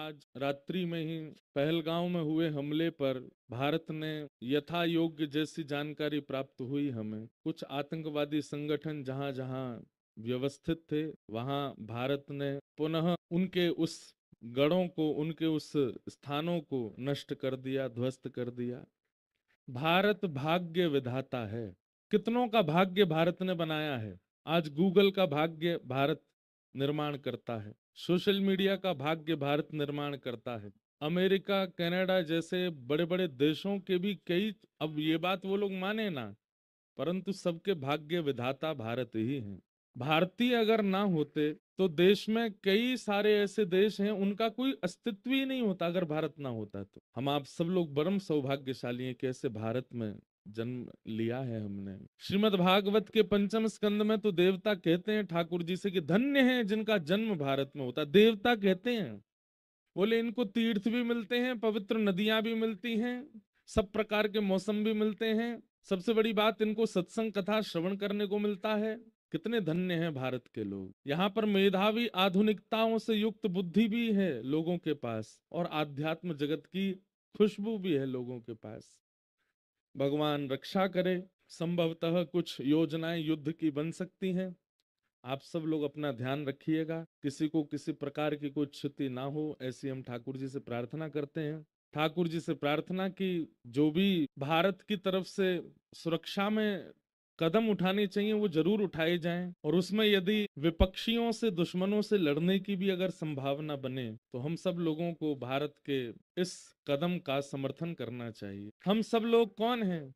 आज रात्रि में ही पहलगांव में हुए हमले पर भारत ने यथा योग्य जैसी जानकारी प्राप्त हुई हमें, कुछ आतंकवादी संगठन जहां जहां व्यवस्थित थे वहां भारत ने पुनः उनके उस गढ़ों को, उनके उस स्थानों को नष्ट कर दिया, ध्वस्त कर दिया। भारत भाग्य विधाता है। कितनों का भाग्य भारत ने बनाया है। आज गूगल का भाग्य भारत निर्माण करता है, सोशल मीडिया का भाग्य भारत निर्माण करता है। अमेरिका, कनाडा जैसे बड़े बड़े देशों के भी कई, अब ये बात वो लोग माने ना, परंतु सबके भाग्य विधाता भारत ही है। भारतीय अगर ना होते तो देश में कई सारे ऐसे देश हैं उनका कोई अस्तित्व ही नहीं होता अगर भारत ना होता तो। हम आप सब लोग परम सौभाग्यशाली हैं कि ऐसे भारत में जन्म लिया है हमने। श्रीमद् भागवत के पंचम स्कंद में तो देवता कहते हैं ठाकुर जी से कि धन्य हैं जिनका जन्म भारत में होता। देवता कहते हैं, बोले इनको तीर्थ भी मिलते हैं, पवित्र नदियां भी मिलती हैं, सब प्रकार के मौसम भी मिलते हैं, सबसे बड़ी बात इनको सत्संग कथा श्रवण करने को मिलता है। कितने धन्य हैं भारत के लोग। यहाँ पर मेधावी आधुनिकताओं से युक्त बुद्धि भी है लोगों के पास, और आध्यात्म जगत की खुशबू भी है लोगों के पास। भगवान रक्षा करे। संभवतः कुछ योजनाएं युद्ध की बन सकती हैं। आप सब लोग अपना ध्यान रखिएगा, किसी को किसी प्रकार की कोई क्षति ना हो, ऐसी हम ठाकुर जी से प्रार्थना करते हैं। ठाकुर जी से प्रार्थना की जो भी भारत की तरफ से सुरक्षा में कदम उठाने चाहिए वो जरूर उठाए जाएं, और उसमें यदि विपक्षियों से, दुश्मनों से लड़ने की भी अगर संभावना बने तो हम सब लोगों को भारत के इस कदम का समर्थन करना चाहिए। हम सब लोग कौन हैं?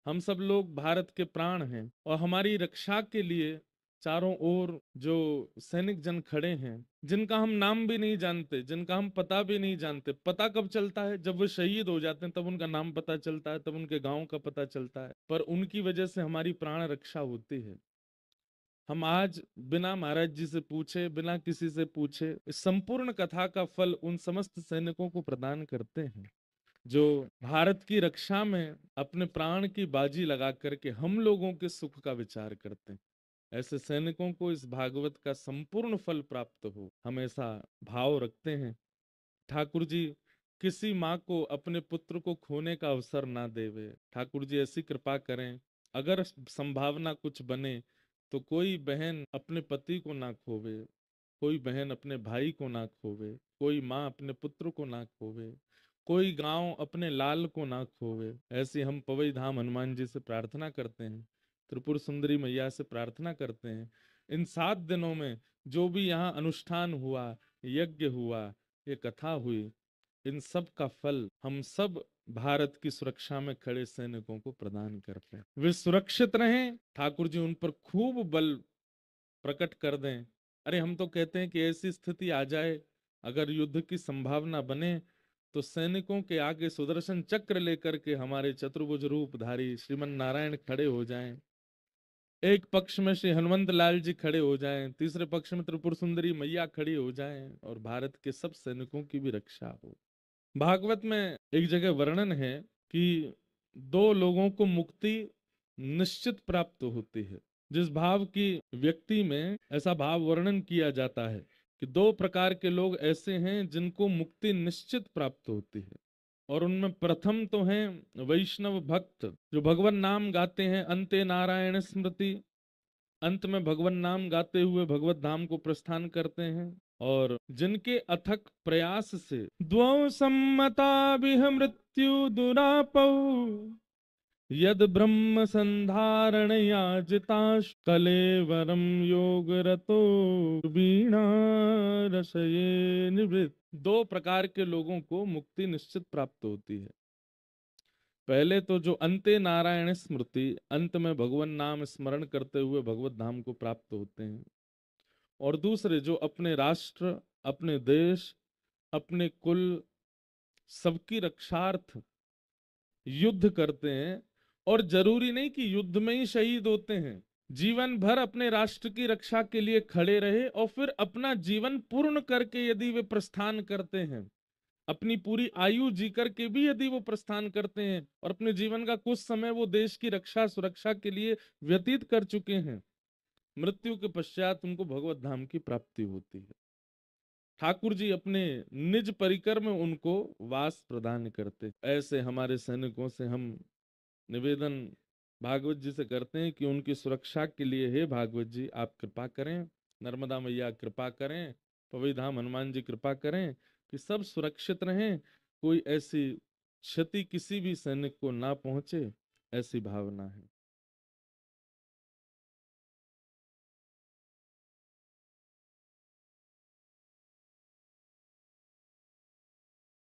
हम सब लोग भारत के प्राण हैं, और हमारी रक्षा के लिए चारों ओर जो सैनिक जन खड़े हैं, जिनका हम नाम भी नहीं जानते, जिनका हम पता भी नहीं जानते। पता कब चलता है? जब वो शहीद हो जाते हैं तब उनका नाम पता चलता है, तब उनके गांव का पता चलता है, पर उनकी वजह से हमारी प्राण रक्षा होती है। हम आज बिना महाराज जी से पूछे, बिना किसी से पूछे, इस संपूर्ण कथा का फल उन समस्त सैनिकों को प्रदान करते हैं जो भारत की रक्षा में अपने प्राण की बाजी लगा करके हम लोगों के सुख का विचार करते हैं। ऐसे सैनिकों को इस भागवत का संपूर्ण फल प्राप्त हो, हम ऐसा भाव रखते हैं। ठाकुर जी किसी माँ को अपने पुत्र को खोने का अवसर ना देवे। ठाकुर जी ऐसी कृपा करें, अगर संभावना कुछ बने तो कोई बहन अपने पति को ना खोवे, कोई बहन अपने भाई को ना खोवे, कोई माँ अपने पुत्र को ना खोवे, कोई गांव अपने लाल को ना खोवे। ऐसे हम पवई धाम हनुमान जी से प्रार्थना करते हैं, त्रिपुर सुंदरी मैया से प्रार्थना करते हैं। इन 7 दिनों में जो भी यहाँ अनुष्ठान हुआ, यज्ञ हुआ, ये कथा हुई, इन सब का फल हम सब भारत की सुरक्षा में खड़े सैनिकों को प्रदान करते हैं। वे सुरक्षित रहें, ठाकुर जी उन पर खूब बल प्रकट कर दें। अरे हम तो कहते हैं कि ऐसी स्थिति आ जाए, अगर युद्ध की संभावना बने तो सैनिकों के आगे सुदर्शन चक्र लेकर के हमारे चतुर्भुज रूपधारी श्रीमन नारायण खड़े हो जाएं। एक पक्ष में श्री हनुमंत लाल जी खड़े हो जाएं, तीसरे पक्ष में त्रिपुर सुंदरी मैया खड़ी हो जाएं, और भारत के सब सैनिकों की भी रक्षा हो। भागवत में एक जगह वर्णन है कि 2 लोगों को मुक्ति निश्चित प्राप्त होती है। जिस भाव की व्यक्ति में ऐसा भाव वर्णन किया जाता है कि 2 प्रकार के लोग ऐसे हैं जिनको मुक्ति निश्चित प्राप्त होती है, और उनमें प्रथम तो हैं वैष्णव भक्त, जो भगवान नाम गाते हैं अंते नारायण स्मृति, अंत में भगवान नाम गाते हुए भगवत धाम को प्रस्थान करते हैं, और जिनके अथक प्रयास से द्वौ सम्मता बिह मृत्यु दुरापौ यद ब्रह्म संधारण याजिताश कलेवरम योग रतो वीणा रसये निवृत्त। 2 प्रकार के लोगों को मुक्ति निश्चित प्राप्त होती है। पहले तो जो अंते नारायण स्मृति, अंत में भगवान नाम स्मरण करते हुए भगवत धाम को प्राप्त होते हैं, और दूसरे जो अपने राष्ट्र, अपने देश, अपने कुल, सबकी रक्षार्थ युद्ध करते हैं, और जरूरी नहीं कि युद्ध में ही शहीद होते हैं, जीवन भर अपने राष्ट्र की रक्षा के लिए खड़े रहे और फिर अपना जीवन पूर्ण करके यदि वे प्रस्थान करते हैं, अपनी पूरी आयु जी करके भी यदि वो प्रस्थान करते हैं और अपने जीवन का कुछ समय वो देश की रक्षा सुरक्षा के लिए व्यतीत कर चुके हैं, मृत्यु के पश्चात उनको भगवत धाम की प्राप्ति होती है। ठाकुर जी अपने निज परिकर में उनको वास प्रदान करते। ऐसे हमारे सैनिकों से हम निवेदन भागवत जी से करते हैं कि उनकी सुरक्षा के लिए हे भागवत जी आप कृपा करें, नर्मदा मैया कृपा करें, पवई धाम हनुमान जी कृपा करें कि सब सुरक्षित रहें, कोई ऐसी क्षति किसी भी सैनिक को ना पहुंचे, ऐसी भावना है।